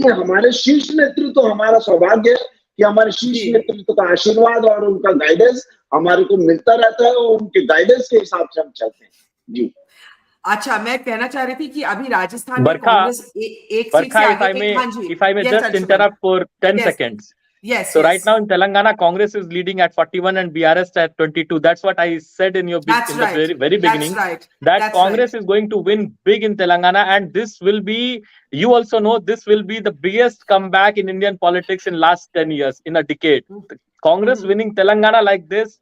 हमारे शीर्ष नेतृत्व तो हमारा सौभाग्य है कि हमारे शीर्ष नेतृत्व का आशीर्वाद और उनका गाइडेंस हमारे को मिलता रहता है और उनके गाइडेंस के हिसाब से हम चलते हैं जी। अच्छा, मैं कहना चाह रही थी कि अभी राजस्थान में Barkha, कांग्रेस एक सीट से आगे। हाँ जी, if I may just interrupt for 10 seconds. Yes. So right now in Telangana, Congress is leading at 41 and BRS at 22. That's what I said in the very beginning. That Congress is going to win big in Telangana, and this will be, you also know, this will be the biggest comeback in Indian politics in last 10 years, in a decade. Congress winning Telangana like this,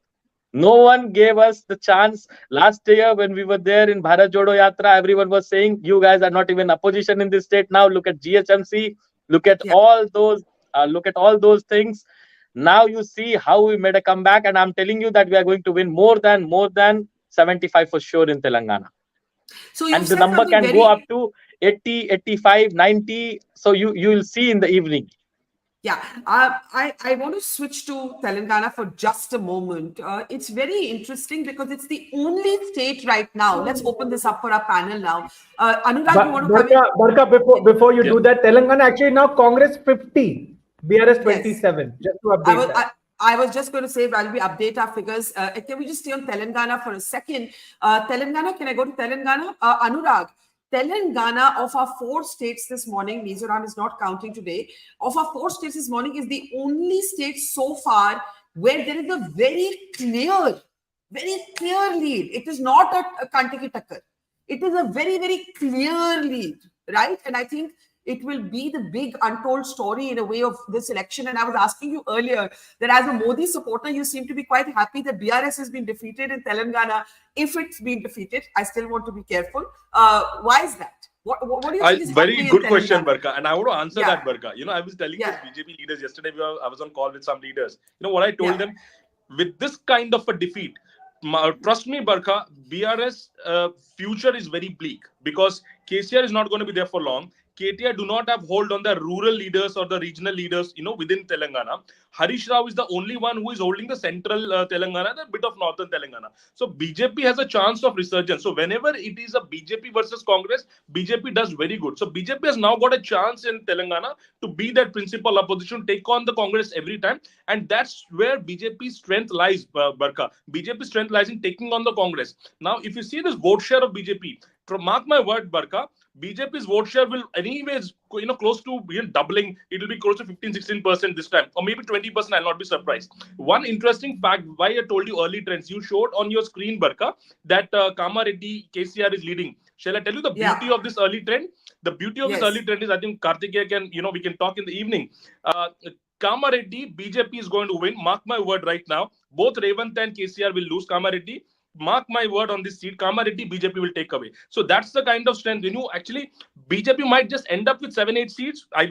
no one gave us the chance. Last year when we were there in Bharat Jodo Yatra, everyone was saying, you guys are not even opposition in this state. Now look at GHMC, look at all those things. Now you see how we made a comeback, and I'm telling you that we are going to win more than 75 for sure in Telangana. So and the number can go up to 80, 85, 90. So you will see in the evening. Yeah, I want to switch to Telangana for just a moment. It's very interesting because it's the only state right now. Let's open this up for our panel now. Anurag, you want to come in? Barkha, before you do that, Telangana actually now Congress 50, BRS 27. Just to update that. I was just going to say, while we update our figures, can we just stay on Telangana for a second? Telangana, can I go to Telangana? Anurag, Telangana, of our 4 states this morning, Mizoram is not counting today, of our 4 states this morning is the only state so far where there is a very clear lead. It is not a Kantaki Takkar. It is a very, very clear lead, right? And I think it will be the big untold story in a way of this election. And I was asking you earlier that as a Modi supporter, you seem to be quite happy that BRS has been defeated in Telangana. If it's been defeated, I still want to be careful. Why is that? What do you think is very good question, Barkha. And I want to answer that, Barkha. You know, I was telling the BJP leaders yesterday, I was on call with some leaders. You know what I told them? With this kind of a defeat, trust me, Barkha, BRS future is very bleak because KCR is not going to be there for long. KTR do not have hold on the rural leaders or the regional leaders, you know, within Telangana. Harish Rao is the only one who is holding the central Telangana and a bit of northern Telangana. So BJP has a chance of resurgence. So whenever it is a BJP versus Congress, BJP does very good. So BJP has now got a chance in Telangana to be that principal opposition, take on the Congress every time. And that's where BJP's strength lies, Barkha. BJP's strength lies in taking on the Congress. Now, if you see this vote share of BJP, mark my word, Barkha, BJP's vote share will anyways, you know, close to doubling. It will be close to 15-16% this time, or maybe 20%. I'll not be surprised. One interesting fact, why I told you early trends, you showed on your screen, Barkha, that Kama Reddy KCR is leading. Shall I tell you the beauty of this early trend? The beauty of this early trend is, I think Kartikeya can, you know, we can talk in the evening. Kama Reddy, BJP is going to win. Mark my word right now. Both Revant and KCR will lose. Kama Reddy, mark my word on this seat, Kama Reddy, BJP will take away. So that's the kind of strength. You know, actually, BJP might just end up with 7-8 seats. I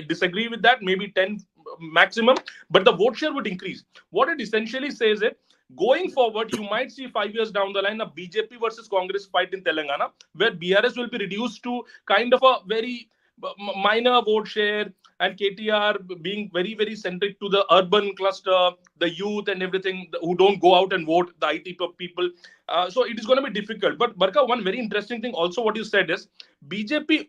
disagree with that. Maybe 10 maximum. But the vote share would increase. What it essentially says is, going forward, you might see 5 years down the line a BJP versus Congress fight in Telangana, where BRS will be reduced to kind of a very minor vote share, and KTR being very, very centric to the urban cluster, the youth and everything who don't go out and vote, the IT people. So it is going to be difficult. But Barkha, one very interesting thing also what you said is, BJP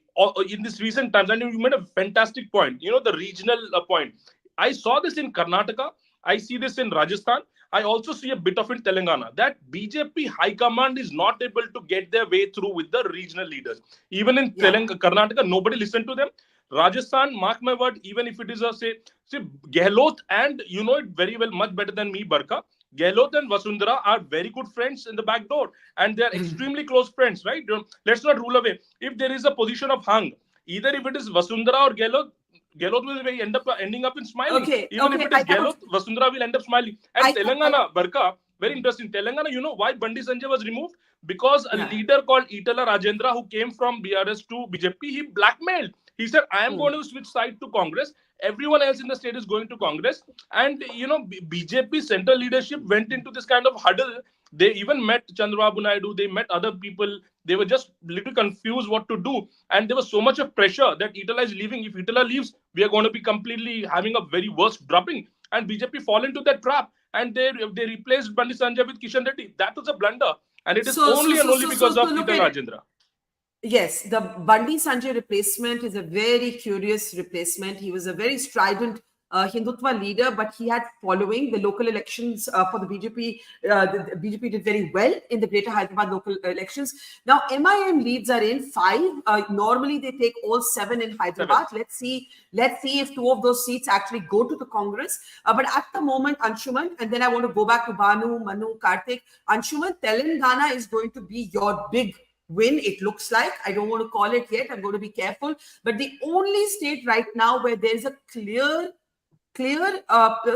in this recent times, and you made a fantastic point, you know, the regional point. I saw this in Karnataka. I see this in Rajasthan. I also see a bit of in Telangana, that BJP high command is not able to get their way through with the regional leaders. Even in Karnataka, nobody listened to them. Rajasthan, mark my word, even if it is a say Gehlot, and you know it very well, much better than me, Barkha. Gehlot and Vasundhara are very good friends in the back door, and they are extremely close friends, right? Let's not rule away. If there is a position of hung, either if it is Vasundhara or Gehlot will ending up in smiling. Even if it is Gehlot, Vasundhara will end up smiling. And Telangana, Barkha, very interesting. Telangana, you know why Bandi Sanjay was removed? Because a leader called Itala Rajendra, who came from BRS to BJP, he blackmailed. He said, I am going to switch side to Congress. Everyone else in the state is going to Congress. And, you know, BJP central leadership went into this kind of huddle. They even met Chandrababu Naidu. They met other people. They were just a little confused what to do. And there was so much of pressure that Itala is leaving. If Itala leaves, we are going to be completely having a very worst dropping. And BJP fall into that trap. And they replaced Bandi Sanjay with Kishan Reddy. That was a blunder. And it is only because of Itala Rajendra. Yes, the Bandi Sanjay replacement is a very curious replacement. He was a very strident Hindutva leader, but he had following. The local elections for the BJP, the BJP did very well in the Greater Hyderabad local elections. Now, MIM leads are in 5. Normally, they take all 7 in Hyderabad. Let's see if 2 of those seats actually go to the Congress. But at the moment, Anshuman, and then I want to go back to Banu, Manu, Karthik. Anshuman, Telangana is going to be your big win, it looks like. I don't want to call it yet. I'm going to be careful. But the only state right now where there's a clear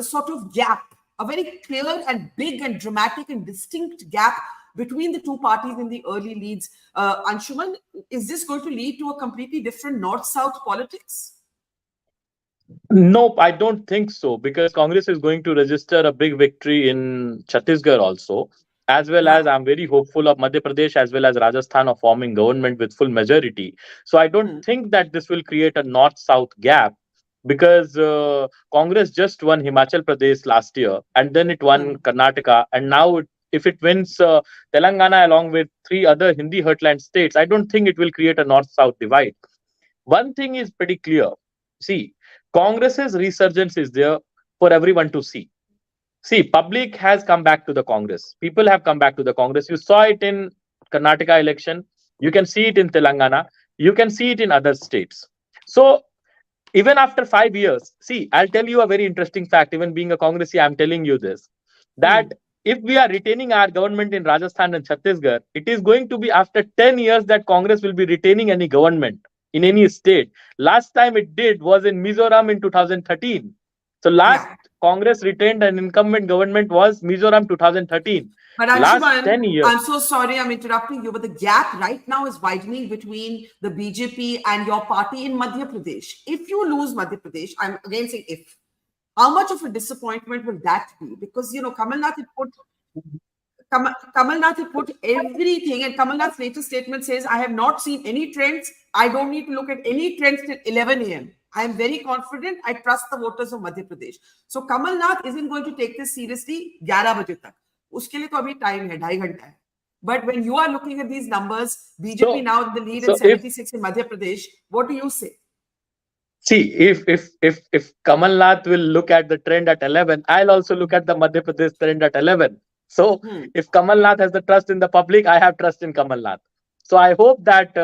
sort of gap, a very clear and big and dramatic and distinct gap between the two parties in the early leads. Anshuman, is this going to lead to a completely different north-south politics? Nope, I don't think so, because Congress is going to register a big victory in Chhattisgarh also, as well as I'm very hopeful of Madhya Pradesh as well as Rajasthan of forming government with full majority. So I don't think that this will create a north-south gap, because Congress just won Himachal Pradesh last year, and then it won Karnataka, and now if it wins Telangana along with 3 other Hindi heartland states, I don't think it will create a north-south divide. One thing is pretty clear. See, Congress's resurgence is there for everyone to see. See, public has come back to the Congress. People have come back to the Congress. You saw it in Karnataka election. You can see it in Telangana. You can see it in other states. So even after 5 years, see, I'll tell you a very interesting fact. Even being a Congressee, I'm telling you this, that if we are retaining our government in Rajasthan and Chhattisgarh, it is going to be after 10 years that Congress will be retaining any government in any state. Last time it did was in Mizoram in 2013. So last Congress retained an incumbent government was Mizoram 2013. But last 10 years. I'm so sorry I'm interrupting you, but the gap right now is widening between the BJP and your party in Madhya Pradesh. If you lose Madhya Pradesh, I'm again saying if, how much of a disappointment will that be? Because, you know, Kamalnath had put everything, and Kamalnath's latest statement says, I have not seen any trends. I don't need to look at any trends till 11 a.m. I am very confident. I trust the voters of Madhya Pradesh. So Kamalnath isn't going to take this seriously 11 baje tak. Uske liye to abhi time hai, 2.5 घंटा hai. But when you are looking at these numbers, BJP now in the lead in 76 in Madhya Pradesh, what do you say? See, if Kamalnath will look at the trend at 11, I'll also look at the Madhya Pradesh trend at 11. So if Kamalnath has the trust in the public, I have trust in Kamalnath. So I hope that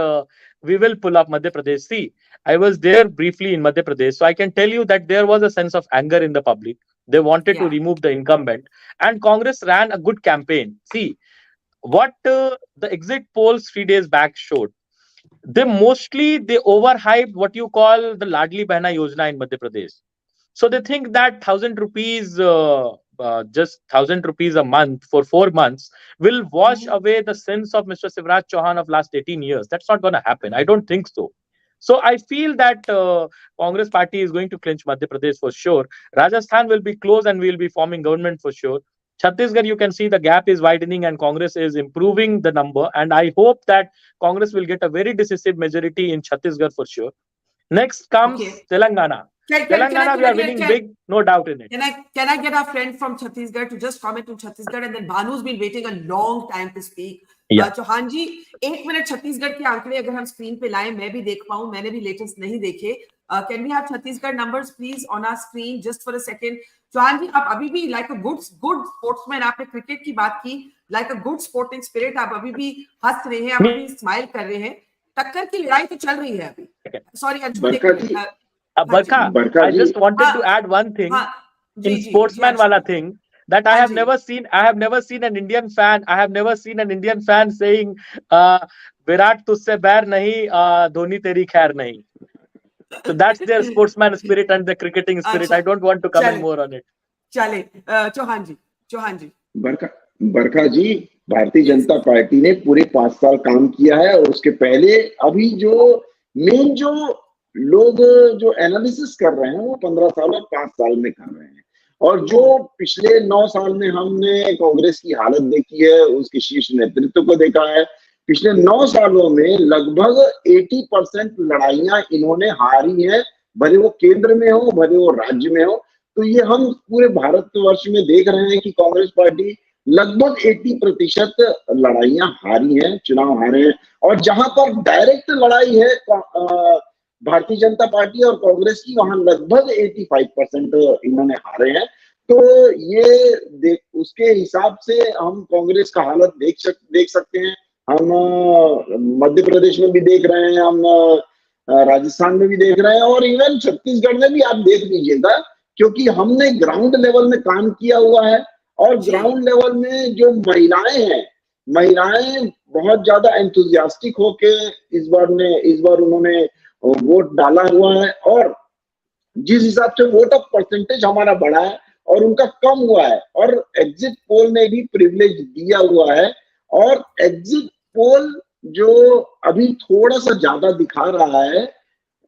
we will pull up Madhya Pradesh. See, I was there briefly in Madhya Pradesh, so I can tell you that there was a sense of anger in the public. They wanted to remove the incumbent, and Congress ran a good campaign. See, what the exit polls 3 days back showed, they overhyped what you call the Ladli Behna Yojana in Madhya Pradesh. So they think that 1,000 rupees, just 1,000 rupees a month for 4 months will wash away the sins of Mr. Shivraj Chauhan of last 18 years. That's not going to happen. I don't think so. So I feel that Congress party is going to clinch Madhya Pradesh for sure. Rajasthan will be close and we will be forming government for sure. Chhattisgarh, you can see the gap is widening and Congress is improving the number. And I hope that Congress will get a very decisive majority in Chhattisgarh for sure. Next comes Telangana. Telangana, we are winning big, no doubt in it. Can I get our friend from Chhattisgarh to just comment on Chhattisgarh, and then Banu's been waiting a long time to speak. Chauhan ji, 1 minute Chhattisgarh के आंकड़े अगर हम screen पे लाएं, मैं भी देख पाऊं, मैंने भी लेटेस्ट नहीं देखे. Can we have Chhattisgarh numbers please on our screen just for a second? Chauhan जी, आप अभी भी like a good sportsman, आपने क्रिकेट की बात की, like a good sporting spirit, आप अभी भी हंस रहे हैं, आप अभी स्माइल कर रहे हैं. टक्कर की लड़ाई तो चल रही है अभी. Sorry, Barkha, I just wanted to add one thing in sportsman wala thing, that I have never seen an Indian fan. I have never seen an Indian fan saying, "Virat तुझसे बैर नहीं, धोनी तेरी खैर नहीं." So that's their sportsman spirit and the cricketing spirit. I don't want to comment more on it. चले, चौहान जी. बरखा जी, Bharatiya Janata party ने पूरे 5 साल काम किया है, और उसके पहले अभी जो मेन जो लोग जो एनालिसिस कर रहे हैं वो 15 साल और 5 साल में कर रहे हैं. और जो पिछले 9 साल में हमने कांग्रेस की हालत देखी है, उसके शीर्ष नेतृत्व को देखा है, पिछले 9 सालों में लगभग 80% लड़ाइयां इन्होंने हारी हैं, भले वो केंद्र में हो, भले वो राज्य में हो. तो ये हम पूरे भारतवर्ष में देख रहे हैं कि कांग्रेस पार्टी लगभग 80% लड़ाइयां हारी हैं, चुनाव हारे हैं। और जहां पर डायरेक्ट लड़ाई है भारतीय जनता पार्टी और कांग्रेस की, वहां लगभग 85% इन्होंने हारे हैं। तो ये उसके हिसाब से हम कांग्रेस का हालत देख सकते हैं। हम मध्य प्रदेश में भी देख रहे हैं, हम राजस्थान में भी देख रहे हैं, और इवन छत्तीसगढ़ में भी आप देख लीजिएगा, क्योंकि हमने ग्राउंड लेवल में काम किया हुआ है। और ग्राउंड लेवल में जो महिलाएं हैं, महिलाएं बहुत ज्यादा एंथुजियास्टिक होके इस बार उन्होंने वोट डाला हुआ है। और जिस हिसाब से वोट ऑफ परसेंटेज हमारा बढ़ा है और उनका कम हुआ है, और एग्जिट पोल ने भी प्रिविलेज दिया हुआ है। और एग्जिट पोल जो अभी थोड़ा सा ज्यादा दिखा रहा है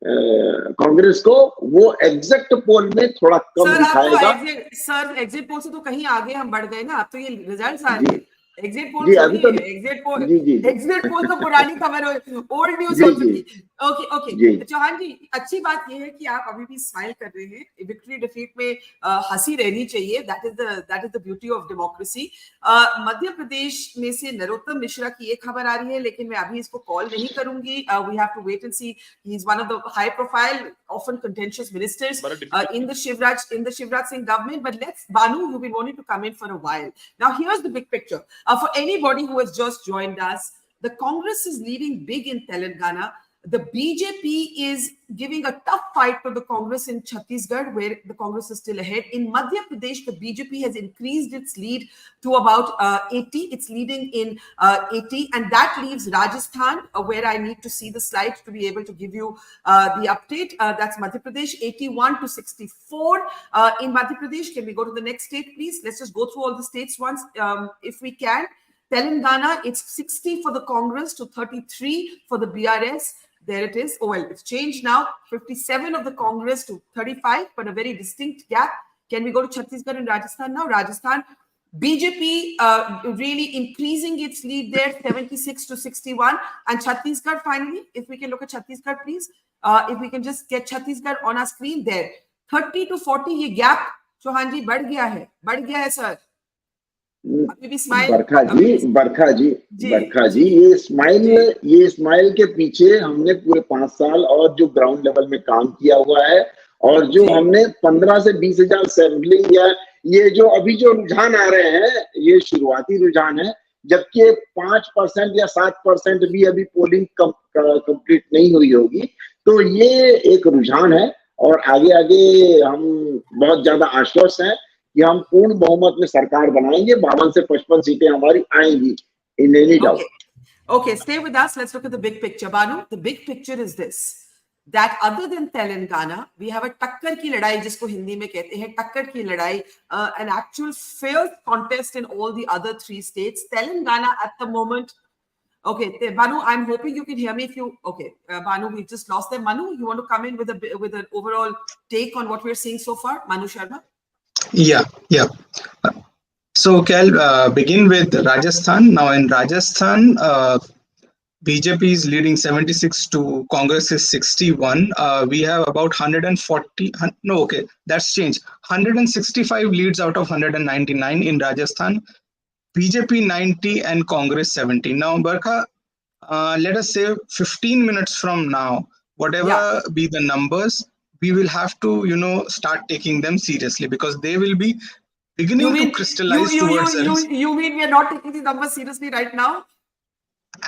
कांग्रेस को, वो एग्जैक्ट पोल में थोड़ा कम दिखाएगा। सर एग्जिट पोल से तो कहीं आगे हम बढ़ गए ना, अब तो ये रिजल्ट्स आ रहे हैं। एग्जिट पोल एग्जिट पोल तो पुरानी खबर, ओल्ड न्यूज हो चुकी। ओके चौहान जी, अच्छी बात ये है कि आप अभी भी स्माइल कर रहे हैं। विक्ट्री डिफीट में हंसी रहनी चाहिए, that is the beauty of democracy. Madhya Pradesh में से नरोत्तम मिश्रा की एक खबर आ रही है, लेकिन मैं अभी इसको कॉल नहीं करूंगी। We have to wait and see. He is one of the high profile, often contentious ministers in the Shivraj Singh government. But let's, Banu, you've been wanting to come in for a while. Now here's the big picture. For anybody who has just joined us, the Congress is leading big in Telangana. The BJP is giving a tough fight to the Congress in Chhattisgarh, where the Congress is still ahead. In Madhya Pradesh, the BJP has increased its lead to about 80. It's leading in 80. And that leaves Rajasthan, where I need to see the slides to be able to give you the update. That's Madhya Pradesh, 81 to 64. In Madhya Pradesh, can we go to the next state, please? Let's just go through all the states once, if we can. Telangana, it's 60 for the Congress to 33 for the BRS. There it is. Oh, well, it's changed now. 57 of the Congress to 35, but a very distinct gap. Can we go to Chhattisgarh and Rajasthan now? Rajasthan, BJP really increasing its lead there, 76 to 61. And Chhattisgarh, finally, if we can look at Chhattisgarh, please. If we can just get Chhattisgarh on our screen there. 30 to 40, ये gap, Chauhan जी, बढ़ गया है, sir. बरखा जी, ये smile के पीछे हमने पूरे 5 साल और जो ग्राउंड लेवल में काम किया हुआ है, और जो हमने 15 से 20 हजार सैंपलिंग, या ये जो अभी जो रुझान आ रहे हैं, ये शुरुआती रुझान है, जबकि 5% या 7% भी अभी पोलिंग कंप्लीट नहीं हुई होगी। तो ये एक रुझान है, और आगे हम बहुत ज्यादा आश्वस्त हैं कि हम पूर्ण बहुमत में सरकार बनाएंगे। 52 से 55 सीटें हमारी आएंगी, in any doubt. Okay, stay with us. Let's look at the big picture. Banu, the big picture is this, that other than Telangana, we have a takkar ki ladai, jisko Hindi mein kehte hain, takkar ki ladai, an actual fierce contest in all the other 3 states. Telangana at the moment. Okay, Banu, I'm hoping you can hear me. If you, okay, Banu, we just lost them. Manu, you want to come in with an overall take on what we're seeing so far? Manu Sharma? Yeah. So, I'll begin with Rajasthan. Now, in Rajasthan, BJP is leading 76 to Congress is 61. We have about 140. No, okay, that's changed. 165 leads out of 199 in Rajasthan. BJP 90 and Congress 70. Now, Barkha, let us say 15 minutes from now, whatever be the numbers, we will have to, start taking them seriously, because they will be beginning to crystallize towards us. You mean we are not taking the numbers seriously right now?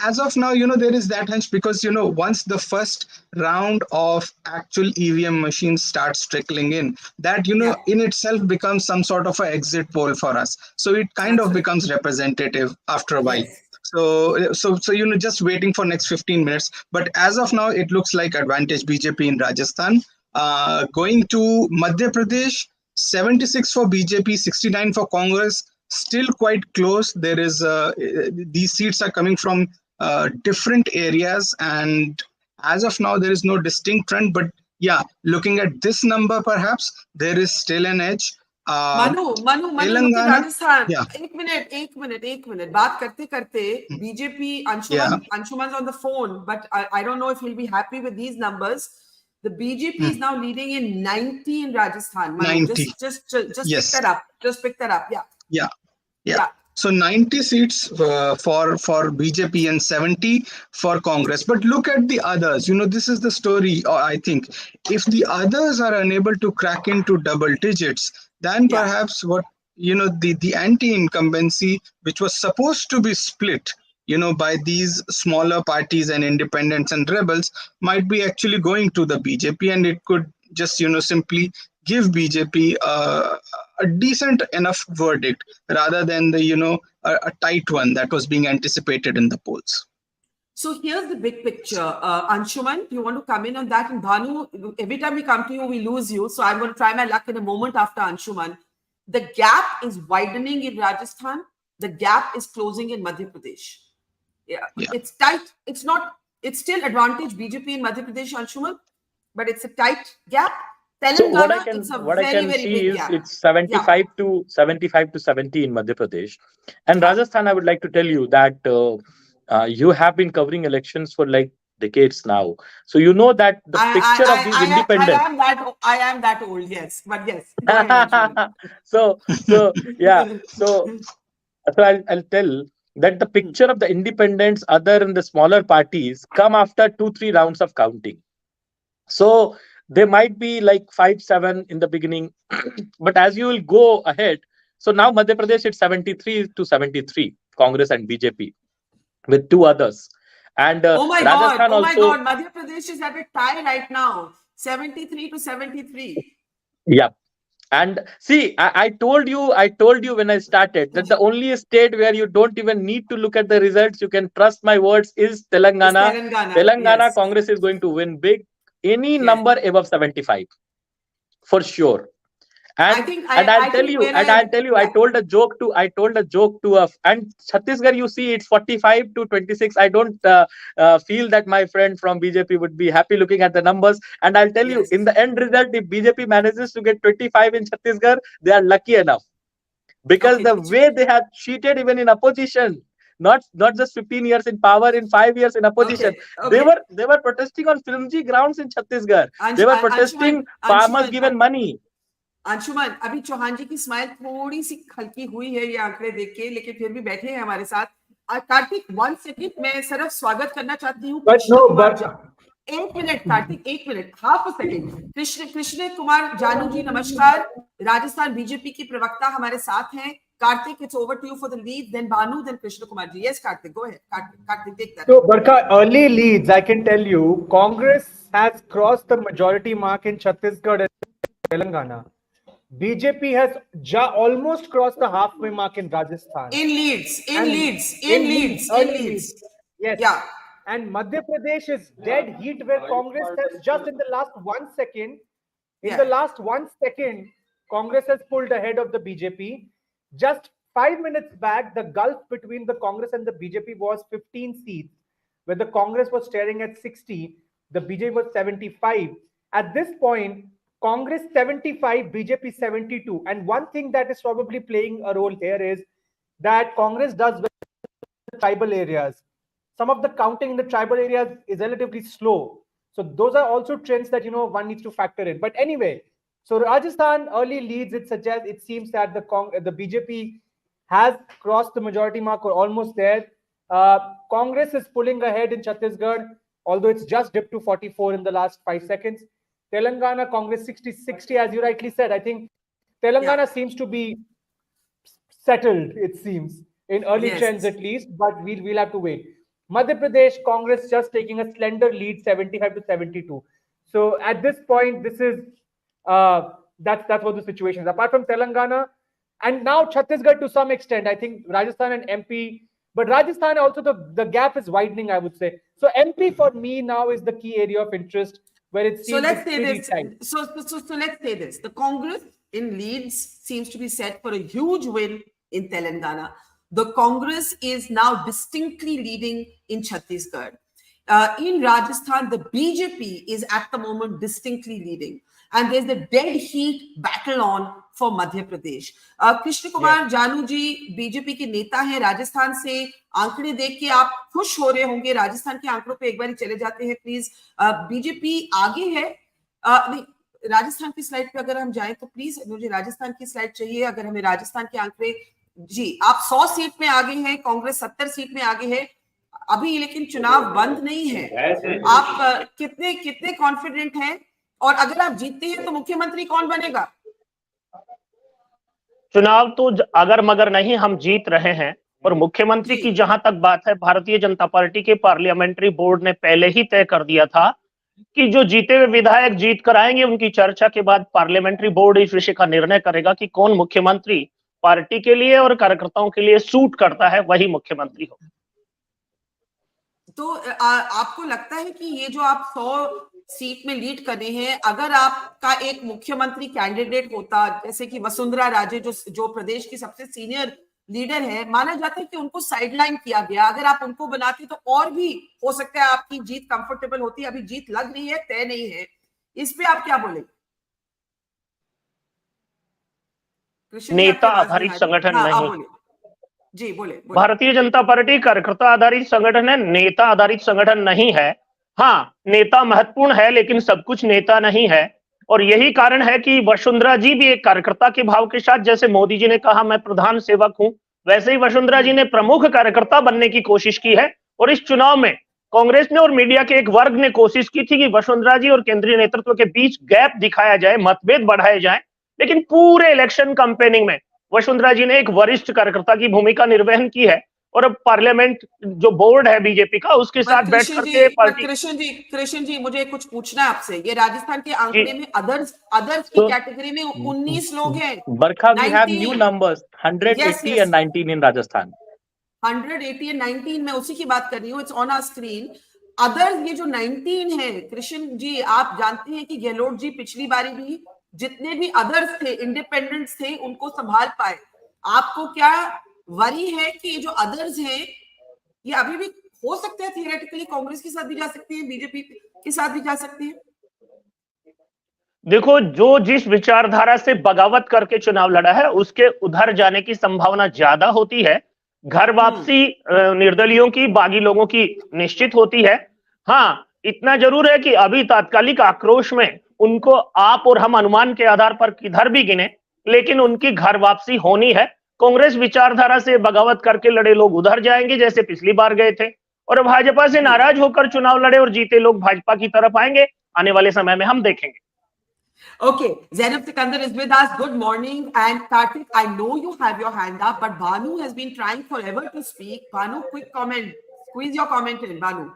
As of now, there is that hunch, because, once the first round of actual EVM machines starts trickling in, that, in itself becomes some sort of an exit poll for us. So it kind of becomes representative after a while. Yes. So just waiting for next 15 minutes. But as of now, it looks like advantage BJP in Rajasthan. Going to Madhya Pradesh, 76 for BJP, 69 for Congress. Still quite close. There is these seats are coming from different areas, and as of now there is no distinct trend. But looking at this number, perhaps there is still an edge. Manu, Rajasthan. एक minute बात करते BJP Anshuman's on the phone, but I don't know if he'll be happy with these numbers. The BJP is now leading in 90 in Rajasthan. Manu, 90. Just pick that up. Yeah. So 90 seats for BJP and 70 for Congress. But look at the others. This is the story. I think if the others are unable to crack into double digits, then perhaps the anti-incumbency, which was supposed to be split, by these smaller parties and independents and rebels, might be actually going to the BJP, and it could just simply give BJP a decent enough verdict rather than the a tight one that was being anticipated in the polls. So here's the big picture. Anshuman, do you want to come in on that? And Bhanu, every time we come to you, we lose you. So I'm going to try my luck in a moment after Anshuman. The gap is widening in Rajasthan. The gap is closing in Madhya Pradesh. Yeah. It's tight. It's still advantage BJP in Madhya Pradesh, Anshuman, but it's a tight gap. Telangana, so what I can see is it's 75 to 70 in Madhya Pradesh. And Rajasthan, I would like to tell you that you have been covering elections for like decades now. So you know that the picture of these independents. I am that old, yes. But yes. Go ahead, so I'll tell that the picture of the independents, other than the smaller parties, come after 2-3 rounds of counting. So they might be like 5-7 in the beginning, but as you will go ahead, so now Madhya Pradesh it's 73 to 73, Congress and BJP, with 2 others. And Rajasthan my God, Madhya Pradesh is at a tie right now, 73 to 73. Yeah. And see, I told you when I started that the only state where you don't even need to look at the results, you can trust my words, is Telangana. Telangana, yes. Congress is going to win big. Any number above 75, for sure. And I'll tell you, I told a joke to and Chhattisgarh, you see, it's 45 to 26. I don't feel that my friend from BJP would be happy looking at the numbers. And I'll tell you, in the end result, if BJP manages to get 25 in Chhattisgarh, they are lucky enough, because the way they have cheated even in opposition. Not just 15 years in power, in 5 years in opposition. They were protesting on flimsy grounds in Chhattisgarh. They were protesting farmers given money. Anshuman, अभी चौहान जी की smile थोड़ी सी हल्की हुई है ये आंकड़े देख के, लेकिन फिर भी बैठे हैं हमारे साथ. कार्तिक, 1 सेकंड, मैं सिर्फ स्वागत करना चाहती हूँ. 1 minute Kartik, 1 minute, half second. Krishna Kumar जानू जी, नमस्कार. राजस्थान बीजेपी की प्रवक्ता हमारे साथ हैं. Karthik, it's over to you for the lead, then Bhanu, then Krishna Kumar ji. Yes, Karthik, go ahead. Karthik, take that. So, Barkha, early leads, I can tell you, Congress has crossed the majority mark in Chhattisgarh and Telangana. BJP has almost crossed the halfway mark in Rajasthan. In leads. Yes. Yeah. And Madhya Pradesh is dead heat, where Congress has just in the last 1 second, Congress has pulled ahead of the BJP. Just 5 minutes back, the gulf between the Congress and the BJP was 15 seats, where the Congress was staring at 60, the BJP was 75. At this point, Congress 75, BJP 72. And one thing that is probably playing a role here is that Congress does well in the tribal areas. Some of the counting in the tribal areas is relatively slow. So those are also trends that, one needs to factor in. But anyway, so Rajasthan early leads, it seems that the BJP has crossed the majority mark or almost there. Congress is pulling ahead in Chhattisgarh, although it's just dipped to 44 in the last 5 seconds. Telangana, Congress 60, as you rightly said. I think Telangana seems to be settled, it seems, in early trends at least, but we'll have to wait. Madhya Pradesh, Congress just taking a slender lead, 75 to 72. So at this point, this is that's what the situation is. Apart from Telangana, and now Chhattisgarh to some extent, I think Rajasthan and MP, but Rajasthan also the gap is widening, I would say. So MP for me now is the key area of interest, where it seems. So let's say this. So let's say this. The Congress in leads seems to be set for a huge win in Telangana. The Congress is now distinctly leading in Chhattisgarh. In Rajasthan, the BJP is at the moment distinctly leading. And there's the dead heat battle on for Madhya Pradesh. Krishna Kumar Janu ji, BJP के नेता हैं राजस्थान से. आंकड़े देख के आप खुश हो रहे होंगे. राजस्थान के आंकड़ों पे एक बार चले जाते हैं प्लीज. बीजेपी आगे है. राजस्थान की स्लाइड पे अगर हम जाएं तो प्लीज मुझे राजस्थान की स्लाइड चाहिए. अगर हमें राजस्थान के आंकड़े जी, आप 100 सीट में आगे हैं, कांग्रेस 70 सीट में आगे है अभी, लेकिन चुनाव बंद नहीं है। आप कितने कॉन्फिडेंट हैं, और अगर आप जीतते हैं तो मुख्यमंत्री कौन बनेगा? चुनाव तो अगर मगर नहीं, हम जीत रहे हैं। और मुख्यमंत्री की जहां तक बात है, भारतीय जनता पार्टी के पार्लियामेंट्री बोर्ड ने पहले ही तय कर दिया था कि जो जीते हुए विधायक जीत कर आएंगे, उनकी चर्चा के बाद पार्लियामेंट्री बोर्ड इस विषय का निर्णय करेगा कि कौन मुख्यमंत्री पार्टी के लिए और कार्यकर्ताओं के लिए सूट करता है, वही मुख्यमंत्री हो। तो आपको लगता है कि ये जो आप 100 सीट में लीड कर रहे हैं, अगर आपका एक मुख्यमंत्री कैंडिडेट होता, जैसे कि वसुंधरा राजे जो प्रदेश की सबसे सीनियर लीडर है, माना जाता है कि उनको साइडलाइन किया गया, अगर आप उनको बनाते तो और भी हो सकता है आपकी जीत कंफर्टेबल होती। अभी जीत लग रही है, तय नहीं है, इस पे आप क्या बोलेंगे? नेता आधारित संगठन नहीं। जी बोले। भारतीय जनता पार्टी कार्यकर्ता आधारित संगठन है, नेता आधारित संगठन नहीं है। हाँ, नेता महत्वपूर्ण है, लेकिन सब कुछ नेता नहीं है। और यही कारण है कि वसुंधरा जी भी एक कार्यकर्ता के भाव के साथ, जैसे मोदी जी ने कहा मैं प्रधान सेवक हूं, वैसे ही वसुंधरा जी ने प्रमुख कार्यकर्ता बनने की कोशिश की है। और इस चुनाव में कांग्रेस ने और मीडिया के एक वर्ग ने कोशिश की थी कि वसुंधरा जी और केंद्रीय नेतृत्व के बीच गैप दिखाया जाए, मतभेद बढ़ाए जाए, लेकिन पूरे इलेक्शन कैंपेनिंग में वसुंधरा जी ने एक वरिष्ठ कार्यकर्ता की भूमिका निर्वहन की है। और अब पार्लियामेंट जो बोर्ड है बीजेपी का, उसके साथ बैठ करके पार्टी। कृष्ण जी मुझे कुछ पूछना है आपसे। ये राजस्थान के आंकड़े में अदर्स की कैटेगरी में 19 लोग हैं। बरखा, we have new numbers 180 and 19 in Rajasthan. 180 and 19, मैं उसी की बात कर रही हूँ, it's on our screen. Others ये जो 19 है, कृष्ण जी आप जानते हैं कि गहलोत जी पिछली बारी भी जितने भी अदर्स थे, इंडिपेंडेंट्स थे, उनको संभाल पाए। आपको क्या वरी है कि ये जो अदर्स हैं ये अभी भी हो सकते हैं थियोरेटिकली कांग्रेस के साथ भी जा सकते हैं, बीजेपी के साथ भी जा सकते हैं? देखो, जो जिस विचारधारा से बगावत करके चुनाव लड़ा है, उसके उधर जाने की संभावना ज्यादा होती है। घर वापसी निर्दलियों की, बागी लोगों की निश्चित होती है। हाँ, इतना जरूर है कि अभी तात्कालिक आक्रोश में उनको आप और हम अनुमान के आधार पर किधर भी गिने, लेकिन उनकी घर वापसी होनी है। कांग्रेस विचारधारा से बगावत करके लड़े लोग उधर जाएंगे जैसे पिछली बार गए थे, और भाजपा से नाराज होकर चुनाव लड़े और जीते लोग भाजपा की तरफ आएंगे। आने वाले समय में हम देखेंगे। Okay, Zainab Sikandar is with us. Good morning. And Karthik, I know you have your hand up, but Banu has been trying forever to speak. Banu, quick comment. Squeeze your comment in, Banu.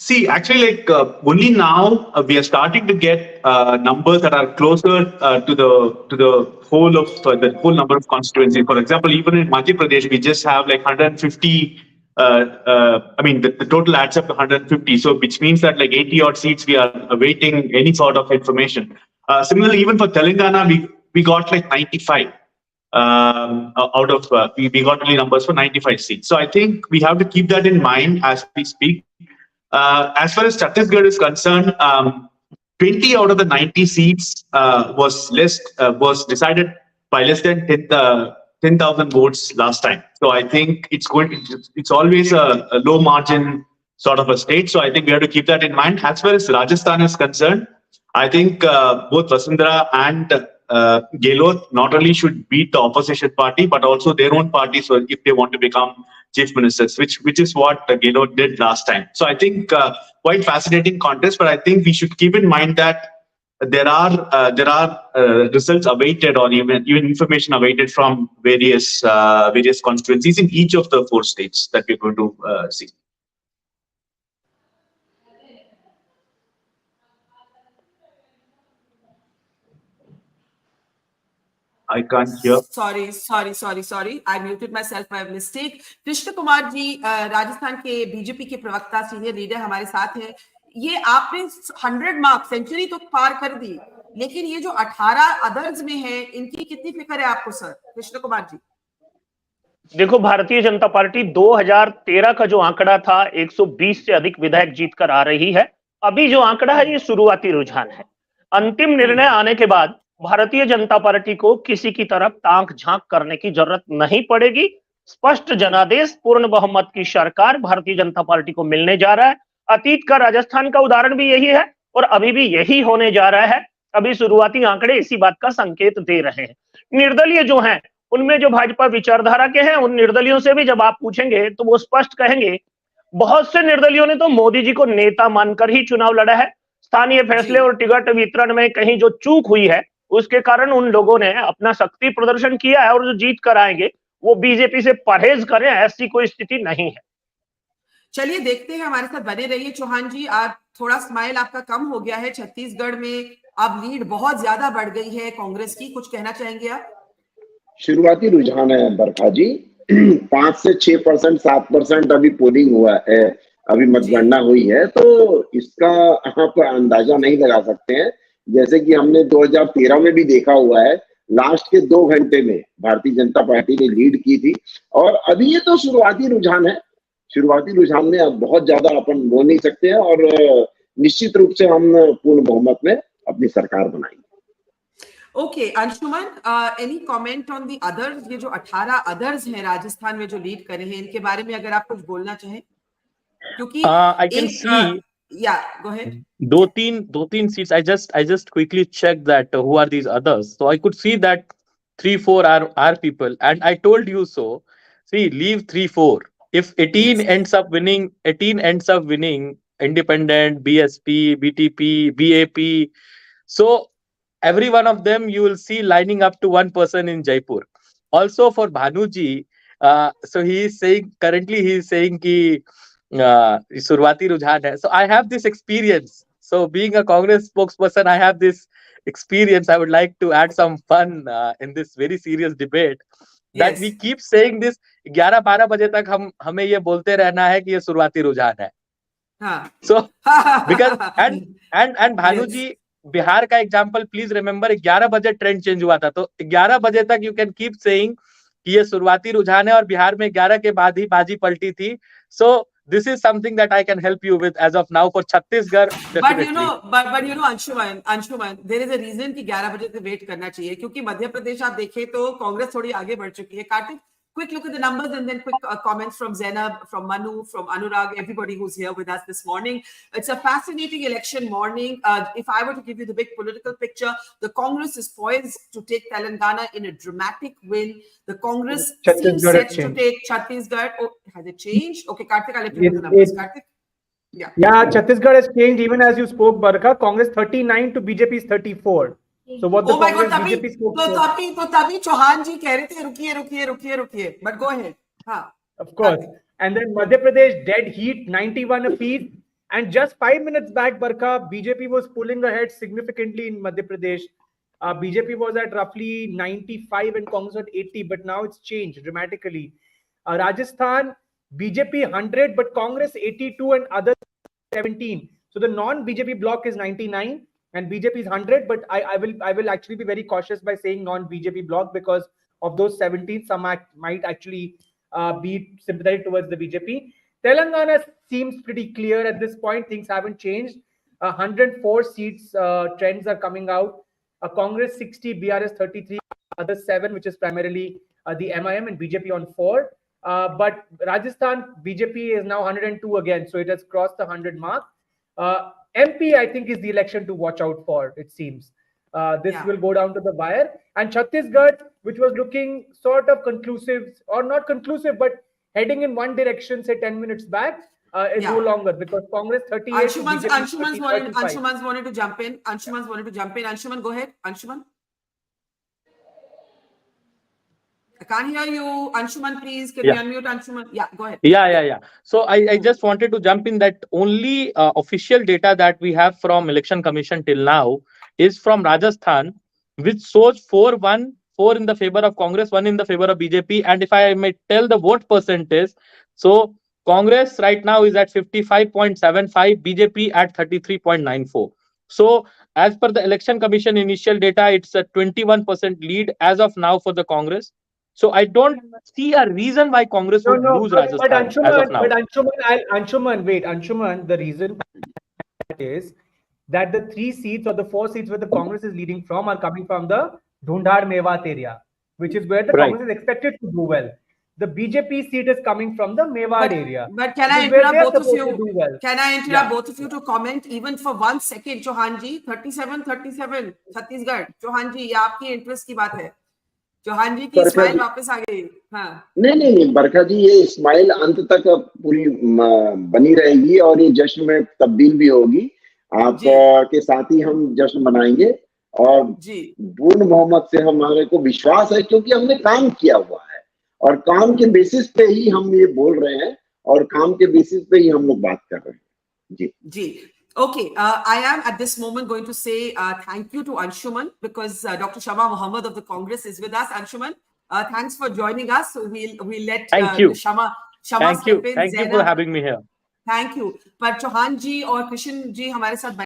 See, actually, like only now we are starting to get numbers that are closer to the whole of the whole number of constituencies. For example, even in Madhya Pradesh, we just have like 150. I mean, the total adds up to 150. So, which means that like 80 odd seats, we are awaiting any sort of information. Similarly, even for Telangana, we got like 95. Out of we got only numbers for 95 seats. So I think we have to keep that in mind as we speak. As far as Chhattisgarh is concerned, 20 out of the 90 seats was decided by less than 10,000 votes last time. So I think it's always a low margin sort of a state. So I think we have to keep that in mind. As far as Rajasthan is concerned, I think both Vasundhara and Gehlot not only should beat the opposition party, but also their own party. So if they want to become chief ministers, which is what Gehlot did last time. So I think quite fascinating contest, but I think we should keep in mind that there are results awaited, or even information awaited from various constituencies in each of the 4 states that we're going to see. I can't hear. Sorry. I muted myself by mistake. Krishna Kumar ji Rajasthan के BJP के प्रवक्ता, senior leader हमारे साथ हैं। ये आपने 100 mark century तो पार कर दी, लेकिन ये जो 18 अदर्स में है, इनकी कितनी फिक्र है आपको सर, कृष्ण कुमार जी? देखो, भारतीय जनता पार्टी 2013 का जो आंकड़ा था, 120 से अधिक विधायक जीत कर आ रही है। अभी जो आंकड़ा है, ये शुरुआती रुझान है। अंतिम निर्णय आने के बाद भारतीय जनता पार्टी को किसी की तरफ ताक झांक करने की जरूरत नहीं पड़ेगी। स्पष्ट जनादेश, पूर्ण बहुमत की सरकार भारतीय जनता पार्टी को मिलने जा रहा है। अतीत का राजस्थान का उदाहरण भी यही है और अभी भी यही होने जा रहा है। अभी शुरुआती आंकड़े इसी बात का संकेत दे रहे हैं। निर्दलीय जो हैं, उनमें जो भाजपा विचारधारा के हैं, उन निर्दलियों से भी जब आप पूछेंगे तो वो स्पष्ट कहेंगे, बहुत से निर्दलियों ने तो मोदी जी को नेता मानकर ही चुनाव लड़ा है। स्थानीय फैसले और टिकट वितरण में कहीं जो चूक हुई है, उसके कारण उन लोगों ने अपना शक्ति प्रदर्शन किया है, और जो जीत कर आएंगे वो बीजेपी से परहेज करें, ऐसी कोई स्थिति नहीं है। चलिए देखते हैं, हमारे साथ बने रहिए चौहान जी। आप थोड़ा स्माइल आपका कम हो गया है। छत्तीसगढ़ में अब लीड बहुत ज्यादा बढ़ गई है कांग्रेस की, कुछ कहना चाहेंगे आप? शुरुआती रुझान है बरखा जी, 5 से 6%, 7% अभी पोलिंग हुआ है, अभी मतगणना हुई है, तो इसका आप अंदाजा नहीं लगा सकते हैं। जैसे कि हमने 2013 में भी देखा हुआ है, लास्ट के 2 घंटे में भारतीय जनता पार्टी ने लीड की थी, और अभी ये तो शुरुआती रुझान है। शुरुआती रुझान में अब बहुत ज्यादा अपन बोल नहीं सकते हैं, और निश्चित रूप से हम पूर्ण बहुमत में अपनी सरकार बनाएंगे। Okay Anshuman, any comment on the others? ये जो 18 अदर्स हैं राजस्थान में जो लीड कर रहे हैं, इनके बारे में अगर आप कुछ बोलना चाहें, क्योंकि I can see go ahead. दो तीन seats. I just quickly checked that who are these others. So I could see that 3-4 are people, and I told you so. See, leave 3-4. If 18 ends up winning, independent, BSP, BTP, BAP. So every one of them you will see lining up to one person in Jaipur. Also for Bhanuji, so he is saying कि शुरुआती रुझान है. So I have this experience. So being a Congress spokesperson, I have this experience. I would like to add some fun in this very serious debate. That we keep saying this 11-12 बजे तक हमें ये बोलते रहना है कि ये शुरुआती रुझान है. So because and भानु जी, बिहार का एग्जाम्पल प्लीज रिमेम्बर, 11 बजे ट्रेंड चेंज हुआ था, तो 11 बजे तक यू कैन कीप सेइंग कि ये शुरुआती रुझान है, और बिहार में 11 के बाद ही बाजी पलटी थी. सो this is something that I can help you with as of now for Chhattisgarh. But you know, Anshuman, there is a reason कि 11 बजे से वेट करना चाहिए, क्योंकि मध्य प्रदेश आप देखें तो कांग्रेस थोड़ी आगे बढ़ चुकी है. Kartik, quick look at the numbers and then quick comments from Zainab, from Manu, from Anurag, everybody who's here with us this morning. It's a fascinating election morning. If I were to give you the big political picture, the Congress is poised to take Telangana in a dramatic win. The Congress seems set to take Chhattisgarh. Oh, has it changed? Okay, Karthik, I'll let you know the numbers. Karthik? Yeah, Chhattisgarh has changed even as you spoke, Barkha. Congress 39 to BJP's 34. So what the Congress BJP spoke तो तभी चौहान जी कह रहे थे रुकिए. But go ahead. Of course. And then Madhya Pradesh dead heat, 91 apiece. And just 5 minutes back, Barkha, BJP was pulling ahead significantly in Madhya Pradesh. BJP was at roughly 95 and Congress at 80, but now it's changed dramatically. Rajasthan, BJP 100, but Congress 82 and others 17. So the non-BJP bloc is 99 and BJP is 100, but I will actually be very cautious by saying non-BJP bloc, because of those 17, some might actually be sympathetic towards the BJP. Telangana seems pretty clear at this point. Things haven't changed. 104 seats, trends are coming out. Congress 60, BRS 33, others 7, which is primarily the MIM, and BJP on 4. But Rajasthan, BJP is now 102 again, so it has crossed the 100 mark. MP, I think, is the election to watch out for, it seems. This will go down to the wire. And Chhattisgarh, which was looking sort of conclusive, or not conclusive, but heading in one direction, say 10 minutes back, is no longer, because Congress 38. Anshuman's wanted to jump in. Anshuman, go ahead. Anshuman. I can't hear you. Anshuman, please. Can you unmute Anshuman? Yeah, go ahead. Yeah. So I just wanted to jump in that only official data that we have from Election Commission till now is from Rajasthan, which shows 4-1, 4 in the favor of Congress, 1 in the favor of BJP. And if I may tell the vote percentage, so Congress right now is at 55.75, BJP at 33.94. So as per the Election Commission initial data, it's a 21% lead as of now for the Congress. So I don't see a reason why Congress would lose Rajasthan as of now. But Anshuman, the reason is that the 3 seats or the 4 seats where the Congress is leading from are coming from the Dhundhar Mewat area, which is where the Congress is expected to do well. the BJP seat is coming from the Mewad area. But can I interrupt both of you? Can I interrupt both of you to comment even for 1 second, Chauhan ji? 37 Chhattisgarh. Chauhan ji, ये आपकी interest की बात है. चौहान जी की smile वापस आ गई. हाँ. नहीं बरखा जी, ये स्माइल अंत तक पूरी बनी रहेगी और ये जश्न में तब्दील भी होगी. आप के साथ ही हम जश्न मनाएंगे और पूर्ण मोहम्मद से हमारे को विश्वास है, क्योंकि हमने काम किया हुआ है और काम के बेसिस पे ही हम ये बोल रहे हैं और काम के बेसिस पे ही हम लोग बात कर रहे हैं. जी. Okay, I am at this moment going to say thank you to Anshuman, because Dr. Shama Muhammad of the Congress is with us. Anshuman, thanks for joining us. So we'll let Shama thank you for having me here. Thank you. पर चौहान जी और कृष्ण जी हमारे साथ